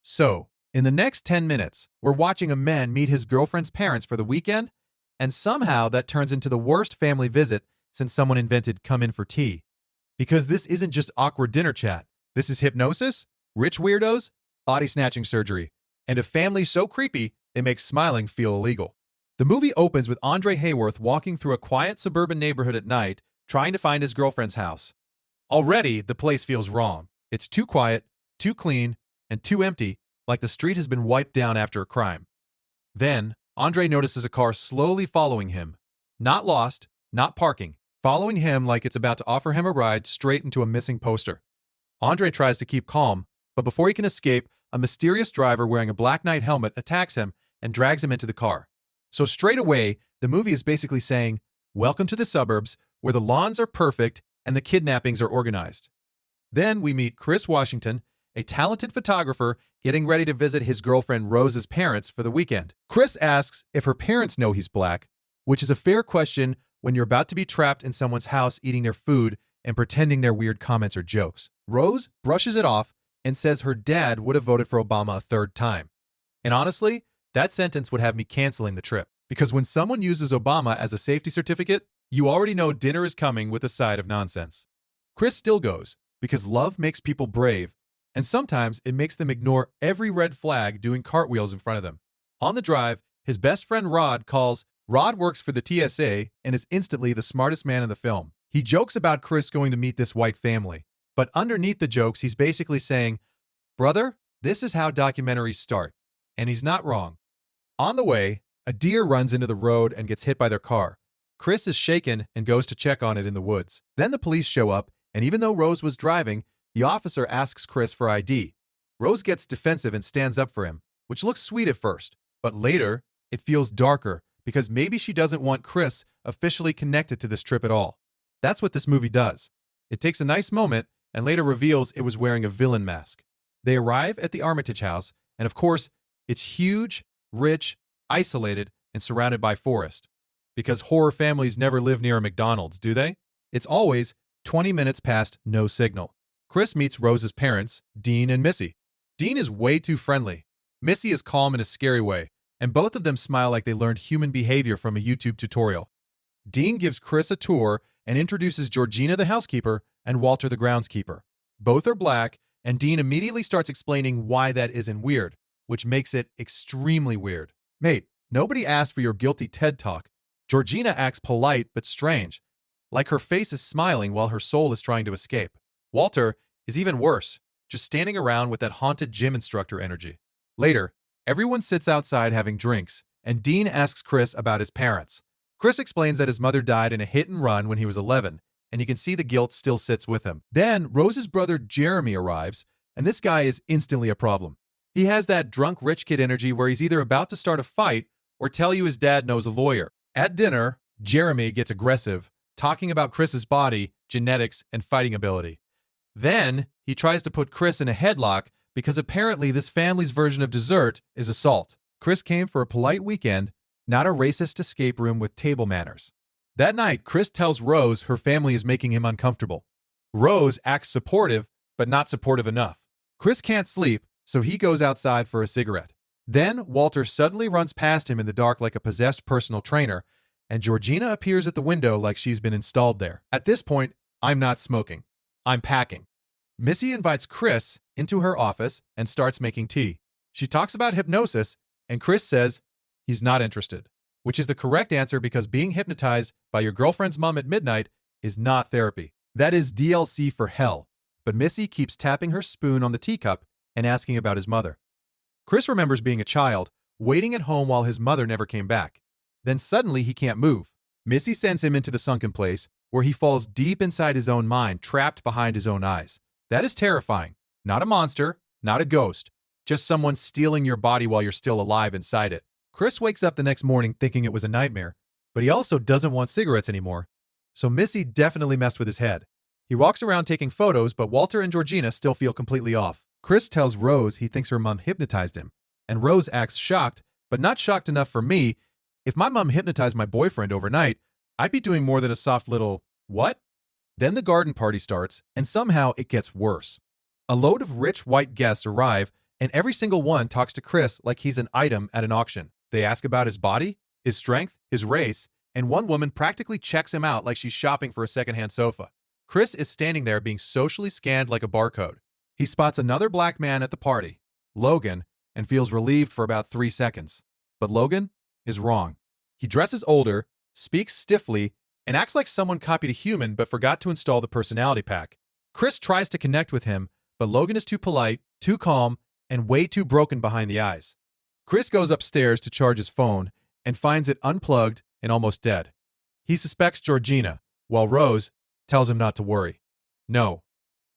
So, in the next 10 minutes, we're watching a man meet his girlfriend's parents for the weekend, and somehow that turns into the worst family visit since someone invented come in for tea. Because this isn't just awkward dinner chat. This is hypnosis, rich weirdos, body snatching surgery, and a family so creepy it makes smiling feel illegal. The movie opens with Andre Hayworth walking through a quiet suburban neighborhood at night, trying to find his girlfriend's house. Already, the place feels wrong. It's too quiet, too clean, and too empty, like the street has been wiped down after a crime. Then, Andre notices a car slowly following him. Not lost, not parking, following him like it's about to offer him a ride straight into a missing poster. Andre tries to keep calm, but before he can escape, a mysterious driver wearing a Black Knight helmet attacks him and drags him into the car. So straight away, the movie is basically saying, welcome to the suburbs, where the lawns are perfect and the kidnappings are organized. Then we meet Chris Washington, a talented photographer getting ready to visit his girlfriend Rose's parents for the weekend. Chris asks if her parents know he's black, which is a fair question when you're about to be trapped in someone's house eating their food and pretending their weird comments or jokes. Rose brushes it off and says her dad would have voted for Obama a third time. And honestly, that sentence would have me canceling the trip. Because when someone uses Obama as a safety certificate, you already know dinner is coming with a side of nonsense. Chris still goes, because love makes people brave, and sometimes it makes them ignore every red flag doing cartwheels in front of them. On the drive, his best friend Rod works for the TSA and is instantly the smartest man in the film. He jokes about Chris going to meet this white family, but underneath the jokes, he's basically saying, brother, this is how documentaries start. And he's not wrong. On the way, a deer runs into the road and gets hit by their car. Chris is shaken and goes to check on it in the woods. Then the police show up, and even though Rose was driving, the officer asks Chris for ID. Rose gets defensive and stands up for him, which looks sweet at first, but later, it feels darker because maybe she doesn't want Chris officially connected to this trip at all. That's what this movie does. It takes a nice moment and later reveals it was wearing a villain mask. They arrive at the Armitage house, and of course, it's huge, rich, isolated, and surrounded by forest. Because horror families never live near a McDonald's, do they? It's always 20 minutes past no signal. Chris meets Rose's parents, Dean and Missy. Dean is way too friendly. Missy is calm in a scary way, and both of them smile like they learned human behavior from a YouTube tutorial. Dean gives Chris a tour and introduces Georgina the housekeeper and Walter the groundskeeper. Both are black, and Dean immediately starts explaining why that isn't weird, which makes it extremely weird. Mate, nobody asked for your guilty TED Talk. Georgina acts polite but strange, like her face is smiling while her soul is trying to escape. Walter is even worse, just standing around with that haunted gym instructor energy. Later, everyone sits outside having drinks, and Dean asks Chris about his parents. Chris explains that his mother died in a hit and run when he was 11, and you can see the guilt still sits with him. Then, Rose's brother Jeremy arrives, and this guy is instantly a problem. He has that drunk rich kid energy where he's either about to start a fight or tell you his dad knows a lawyer. At dinner, Jeremy gets aggressive, talking about Chris's body, genetics, and fighting ability. Then, he tries to put Chris in a headlock because apparently this family's version of dessert is assault. Chris came for a polite weekend, not a racist escape room with table manners. That night, Chris tells Rose her family is making him uncomfortable. Rose acts supportive, but not supportive enough. Chris can't sleep, so he goes outside for a cigarette. Then, Walter suddenly runs past him in the dark like a possessed personal trainer, and Georgina appears at the window like she's been installed there. At this point, I'm not smoking. I'm packing. Missy invites Chris into her office and starts making tea. She talks about hypnosis, and Chris says he's not interested, which is the correct answer because being hypnotized by your girlfriend's mom at midnight is not therapy. That is DLC for hell. But Missy keeps tapping her spoon on the teacup and asking about his mother. Chris remembers being a child, waiting at home while his mother never came back. Then suddenly he can't move. Missy sends him into the sunken place, where he falls deep inside his own mind, trapped behind his own eyes. That is terrifying. Not a monster, not a ghost, just someone stealing your body while you're still alive inside it. Chris wakes up the next morning thinking it was a nightmare, but he also doesn't want cigarettes anymore. So Missy definitely messed with his head. He walks around taking photos, but Walter and Georgina still feel completely off. Chris tells Rose he thinks her mom hypnotized him, and Rose acts shocked, but not shocked enough for me. If my mom hypnotized my boyfriend overnight, I'd be doing more than a soft little, what? Then the garden party starts, and somehow it gets worse. A load of rich white guests arrive, and every single one talks to Chris like he's an item at an auction. They ask about his body, his strength, his race, and one woman practically checks him out like she's shopping for a secondhand sofa. Chris is standing there being socially scanned like a barcode. He spots another black man at the party, Logan, and feels relieved for about 3 seconds. But Logan is wrong. He dresses older, speaks stiffly, and acts like someone copied a human but forgot to install the personality pack. Chris tries to connect with him, but Logan is too polite, too calm, and way too broken behind the eyes. Chris goes upstairs to charge his phone and finds it unplugged and almost dead. He suspects Georgina, while Rose tells him not to worry. No,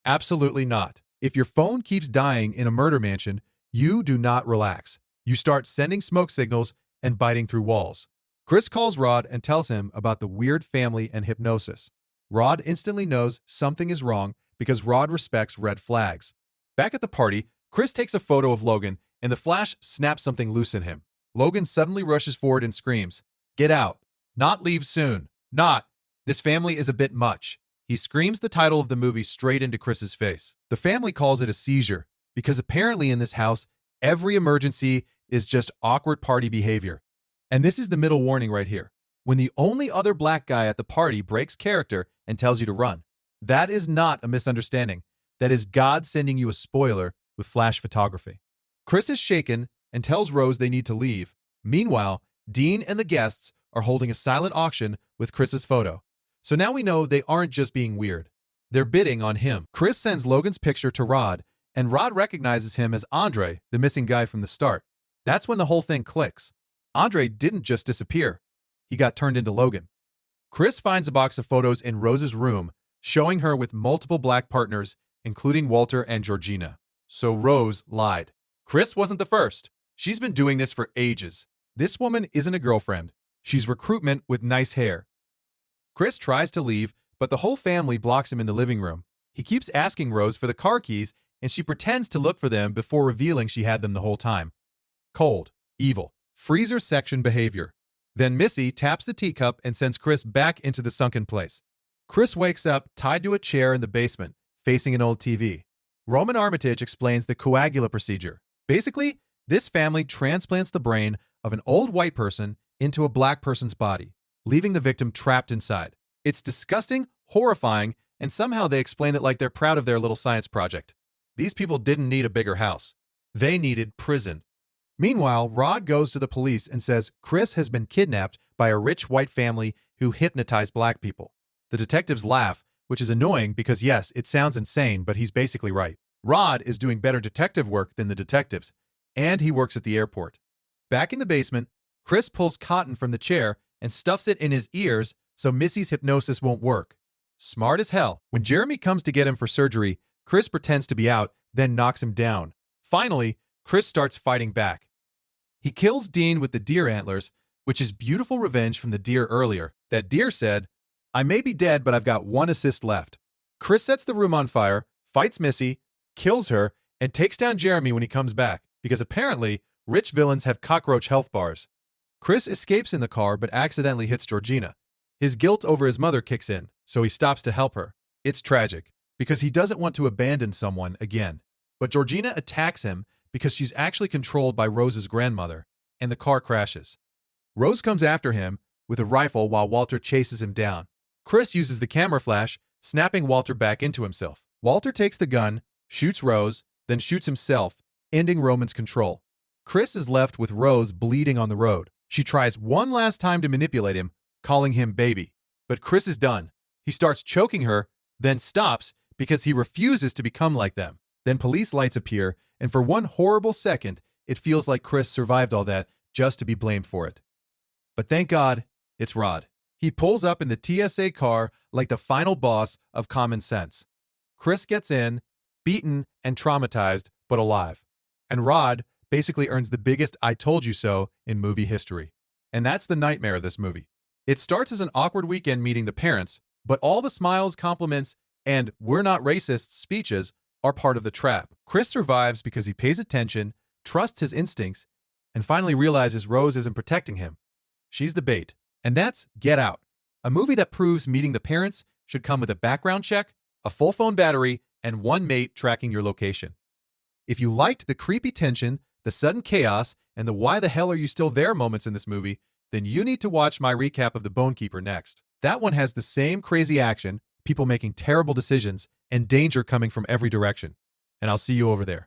absolutely not. If your phone keeps dying in a murder mansion, you do not relax. You start sending smoke signals and biting through walls. Chris calls Rod and tells him about the weird family and hypnosis. Rod instantly knows something is wrong because Rod respects red flags. Back at the party, Chris takes a photo of Logan and the flash snaps something loose in him. Logan suddenly rushes forward and screams, "Get out! Not leave soon! Not! This family is a bit much." He screams the title of the movie straight into Chris's face. The family calls it a seizure because apparently in this house, every emergency is just awkward party behavior. And this is the middle warning right here. When the only other black guy at the party breaks character and tells you to run, that is not a misunderstanding. That is God sending you a spoiler with flash photography. Chris is shaken and tells Rose they need to leave. Meanwhile, Dean and the guests are holding a silent auction with Chris's photo. So now we know they aren't just being weird. They're bidding on him. Chris sends Logan's picture to Rod, and Rod recognizes him as Andre, the missing guy from the start. That's when the whole thing clicks. Andre didn't just disappear. He got turned into Logan. Chris finds a box of photos in Rose's room, showing her with multiple black partners, including Walter and Georgina. So Rose lied. Chris wasn't the first. She's been doing this for ages. This woman isn't a girlfriend. She's recruitment with nice hair. Chris tries to leave, but the whole family blocks him in the living room. He keeps asking Rose for the car keys, and she pretends to look for them before revealing she had them the whole time. Cold, evil, freezer section behavior. Then Missy taps the teacup and sends Chris back into the sunken place. Chris wakes up tied to a chair in the basement, facing an old TV. Roman Armitage explains the coagula procedure. Basically, this family transplants the brain of an old white person into a black person's body, leaving the victim trapped inside. It's disgusting, horrifying, and somehow they explain it like they're proud of their little science project. These people didn't need a bigger house. They needed prison. Meanwhile, Rod goes to the police and says Chris has been kidnapped by a rich white family who hypnotize black people. The detectives laugh, which is annoying because yes, it sounds insane, but he's basically right. Rod is doing better detective work than the detectives, and he works at the airport. Back in the basement, Chris pulls cotton from the chair and stuffs it in his ears so Missy's hypnosis won't work. Smart as hell. When Jeremy comes to get him for surgery, Chris pretends to be out, then knocks him down. Finally, Chris starts fighting back. He kills Dean with the deer antlers, which is beautiful revenge from the deer earlier. That deer said, "I may be dead, but I've got one assist left." Chris sets the room on fire, fights Missy, kills her, and takes down Jeremy when he comes back, because apparently, rich villains have cockroach health bars. Chris escapes in the car but accidentally hits Georgina. His guilt over his mother kicks in, so he stops to help her. It's tragic, because he doesn't want to abandon someone again. But Georgina attacks him because she's actually controlled by Rose's grandmother, and the car crashes. Rose comes after him with a rifle while Walter chases him down. Chris uses the camera flash, snapping Walter back into himself. Walter takes the gun, shoots Rose, then shoots himself, ending Roman's control. Chris is left with Rose bleeding on the road. She tries one last time to manipulate him, calling him baby. But Chris is done. He starts choking her, then stops because he refuses to become like them. Then police lights appear, and for one horrible second, it feels like Chris survived all that just to be blamed for it. But thank God, it's Rod. He pulls up in the TSA car like the final boss of common sense. Chris gets in, beaten and traumatized, but alive. And Rod basically earns the biggest "I told you so" in movie history. And that's the nightmare of this movie. It starts as an awkward weekend meeting the parents, but all the smiles, compliments, and "we're not racist" speeches are part of the trap. Chris survives because he pays attention, trusts his instincts, and finally realizes Rose isn't protecting him. She's the bait. And that's Get Out, a movie that proves meeting the parents should come with a background check, a full phone battery, and one mate tracking your location. If you liked the creepy tension, the sudden chaos, and the why the hell are you still there moments in this movie, then you need to watch my recap of The Bonekeeper next. That one has the same crazy action, people making terrible decisions, and danger coming from every direction. And I'll see you over there.